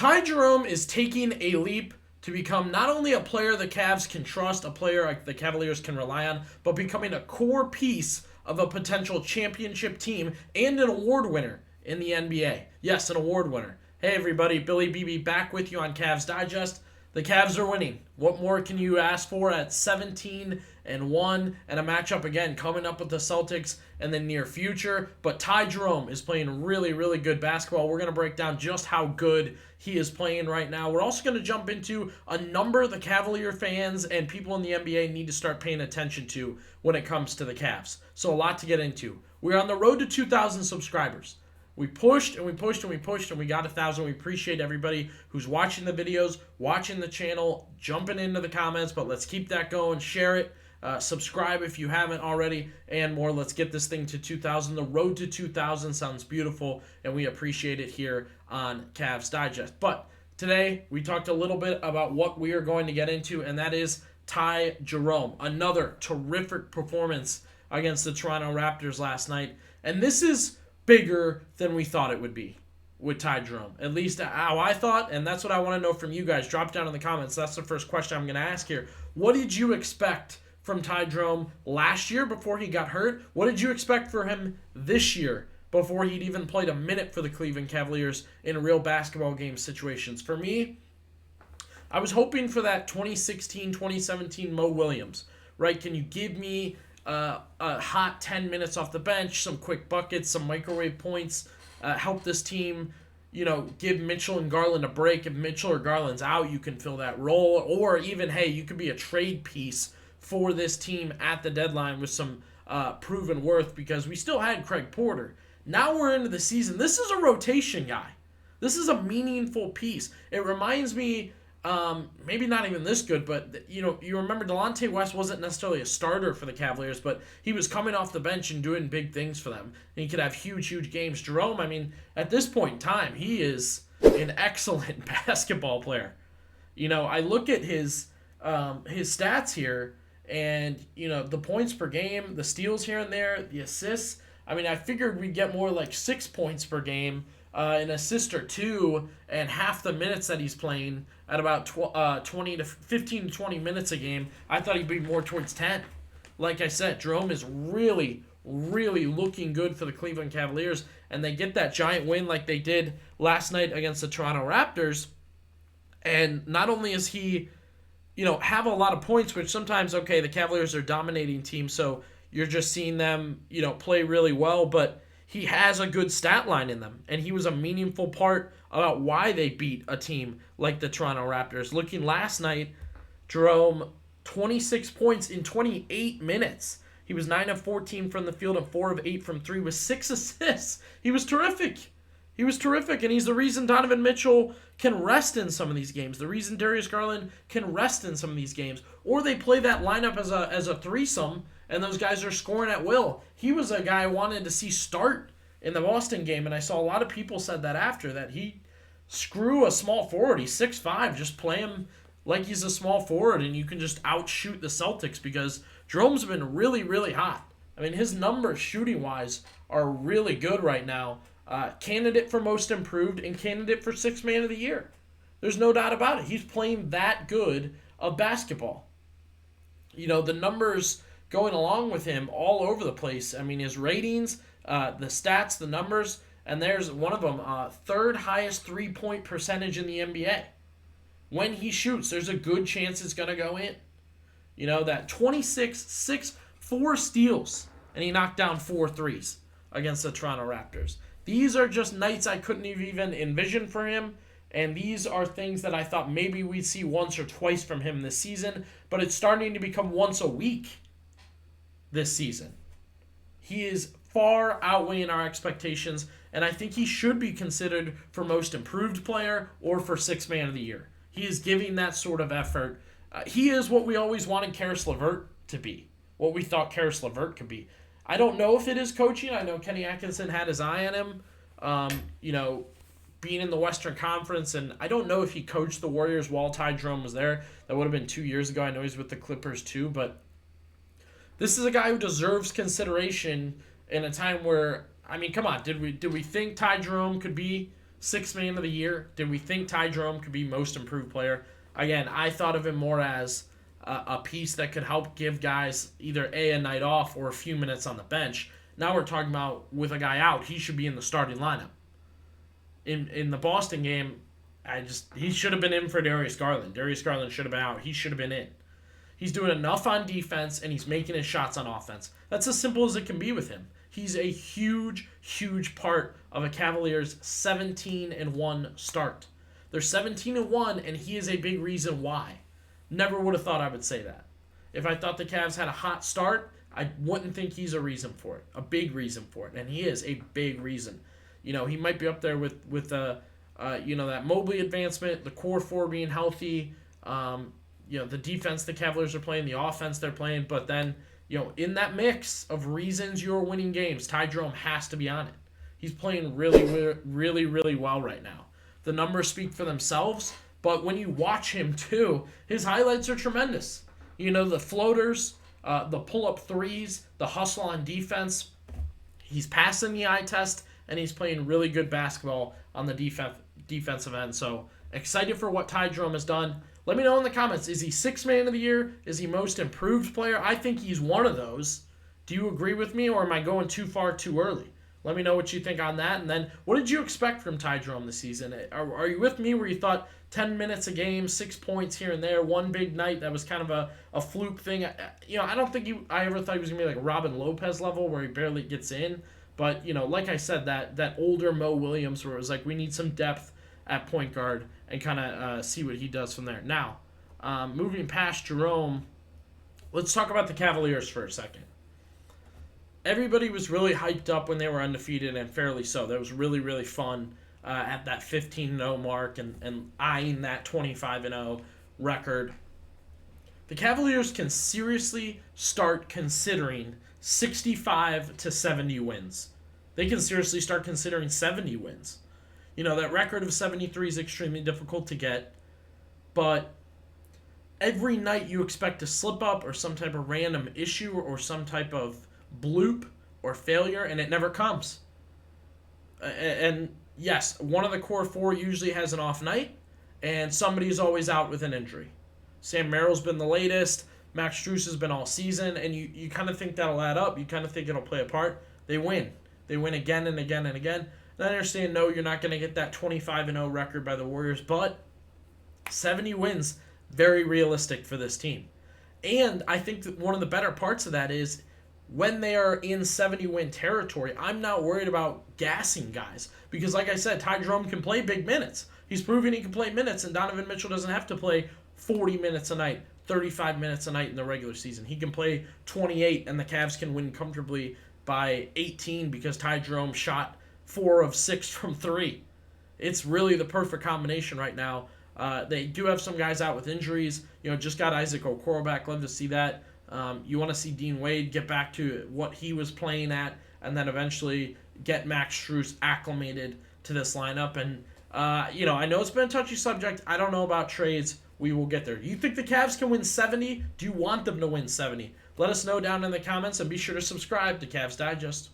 Ty Jerome is taking a leap to become not only a player the Cavs can trust, a player the Cavaliers can rely on, but becoming a core piece of a potential championship team and an award winner in the NBA. Yes, an award winner. Hey everybody, Billy BB back with you on Cavs Digest. The Cavs are winning. What more can you ask for at 17-1 and a matchup again coming up with the Celtics in the near future? But Ty Jerome is playing really, really good basketball. We're going to break down just how good he is playing right now. We're also going to jump into a number the Cavalier fans and people in the NBA need to start paying attention to when it comes to the Cavs. So a lot to get into. We're on the road to 2,000 subscribers. We pushed and we pushed and we pushed and we got 1,000. We appreciate everybody who's watching the videos, watching the channel, jumping into the comments, but let's keep that going. Share it. Subscribe if you haven't already, and more. Let's get this thing to 2,000. The road to 2,000 sounds beautiful, and we appreciate it here on Cavs Digest. But today, we talked a little bit about what we are going to get into, and that is Ty Jerome. Another terrific performance against the Toronto Raptors last night. And this is bigger than we thought it would be with Ty Jerome. At least how I thought, and that's what I want to know from you guys. Drop down in the comments. That's the first question I'm going to ask here. What did you expect from Ty Jerome last year before he got hurt? What did you expect for him this year before he'd even played a minute for the Cleveland Cavaliers in real basketball game situations? For me, I was hoping for that 2016, 2017 Mo Williams, right? Can you give me a hot 10 minutes off the bench, some quick buckets, some microwave points, help this team, give Mitchell and Garland a break. If Mitchell or Garland's out, you can fill that role. Or even, hey, you could be a trade piece for this team at the deadline with some proven worth, because we still had Craig Porter. Now we're into the season. This is a rotation guy. This is a meaningful piece. It reminds me, maybe not even this good, but you remember Delonte West wasn't necessarily a starter for the Cavaliers, but he was coming off the bench and doing big things for them. And he could have huge, huge games. Jerome, at this point in time, he is an excellent basketball player. I look at his stats here, and the points per game, the steals here and there, the assists. I figured we'd get more like 6 points per game, an assist or two, and half the minutes that he's playing at about 15 to 20 minutes a game. I thought he'd be more towards 10. Like I said, Jerome is really, really looking good for the Cleveland Cavaliers, and they get that giant win like they did last night against the Toronto Raptors. And not only is he, have a lot of points, which sometimes, okay, the Cavaliers are a dominating team, so you're just seeing them, play really well, but he has a good stat line in them, and he was a meaningful part about why they beat a team like the Toronto Raptors. Looking last night, Jerome, 26 points in 28 minutes. He was 9 of 14 from the field and 4 of 8 from 3 with 6 assists. He was terrific. And he's the reason Donovan Mitchell can rest in some of these games, the reason Darius Garland can rest in some of these games, or they play that lineup as a threesome, and those guys are scoring at will. He was a guy I wanted to see start in the Boston game, and I saw a lot of people said that after, that screw a small forward. He's 6'5", just play him like he's a small forward, and you can just outshoot the Celtics, because Jerome's been really, really hot. His numbers shooting-wise are really good right now. Candidate for most improved and candidate for sixth man of the year. There's no doubt about it. He's playing that good of basketball. The numbers going along with him all over the place. His ratings, the stats, the numbers, and there's one of them, third highest three-point percentage in the NBA. When he shoots, there's a good chance it's going to go in. That 26-6, 4 steals, and he knocked down 4 threes against the Toronto Raptors. These are just nights I couldn't have even envisioned for him, and these are things that I thought maybe we'd see once or twice from him this season, but it's starting to become once a week this season. He is far outweighing our expectations, and I think he should be considered for most improved player or for sixth man of the year. He is giving that sort of effort. He is what we always wanted Caris LeVert to be, what we thought Caris LeVert could be. I don't know if it is coaching. I know Kenny Atkinson had his eye on him, being in the Western Conference, and I don't know if he coached the Warriors while Ty Jerome was there. That would have been 2 years ago. I know he's with the Clippers too, but this is a guy who deserves consideration in a time where, come on, did we think Ty Jerome could be Sixth man of the year. Did we think Ty Jerome could be most improved player? Again, I thought of him more as a piece that could help give guys either a night off or a few minutes on the bench. Now we're talking about with a guy out, he should be in the starting lineup. In the Boston game, he should have been in for Darius Garland. Darius Garland should have been out. He should have been in. He's doing enough on defense, and he's making his shots on offense. That's as simple as it can be with him. He's a huge, huge part of a Cavaliers 17-1 start. They're 17-1, and he is a big reason why. Never would have thought I would say that. If I thought the Cavs had a hot start, I wouldn't think he's a reason for it, a big reason for it, and he is a big reason. You know, he might be up there with that Mobley advancement, the core four being healthy, the defense the Cavaliers are playing, the offense they're playing, but then, in that mix of reasons you're winning games, Ty Jerome has to be on it. He's playing really, really, really well right now. The numbers speak for themselves, but when you watch him too, his highlights are tremendous. The floaters, the pull-up threes, the hustle on defense. He's passing the eye test, and he's playing really good basketball on the defensive end. So excited for what Ty Jerome has done. Let me know in the comments. Is he sixth man of the year? Is he most improved player? I think he's one of those. Do you agree with me, or am I going too far too early? Let me know what you think on that. And then, what did you expect from Ty Jerome this season? Are you with me where you thought 10 minutes a game, 6 points here and there, one big night that was kind of a fluke thing? I don't think I ever thought he was going to be like Robin Lopez level where he barely gets in. But, like I said, that older Mo Williams where it was like we need some depth at point guard and kind of see what he does from there. Now, moving past Jerome, let's talk about the Cavaliers for a second. Everybody was really hyped up when they were undefeated, and fairly so. That was really, really fun at that 15-0 mark and eyeing that 25-0 record. The Cavaliers can seriously start considering 65 to 70 wins. They can seriously start considering 70 wins. That record of 73 is extremely difficult to get, but every night you expect to slip up or some type of random issue or some type of bloop or failure, and it never comes. And yes, one of the core four usually has an off night, and somebody's always out with an injury. Sam Merrill's been the latest. Max Strus has been all season, and you kind of think that'll add up. You kind of think it'll play a part. They win. They win again and again and again. And I understand, no, you're not going to get that 25-0 record by the Warriors, but 70 wins, very realistic for this team. And I think that one of the better parts of that is when they are in 70-win territory, I'm not worried about gassing guys. Because like I said, Ty Jerome can play big minutes. He's proven he can play minutes, and Donovan Mitchell doesn't have to play 40 minutes a night, 35 minutes a night in the regular season. He can play 28, and the Cavs can win comfortably by 18 because Ty Jerome shot 4 of 6 from 3. It's really the perfect combination right now. They do have some guys out with injuries. Just got Isaac Okoro back. Love to see that. You want to see Dean Wade get back to what he was playing at, and then eventually get Max Strus acclimated to this lineup. And, I know it's been a touchy subject. I don't know about trades. We will get there. Do you think the Cavs can win 70? Do you want them to win 70? Let us know down in the comments, and be sure to subscribe to Cavs Digest.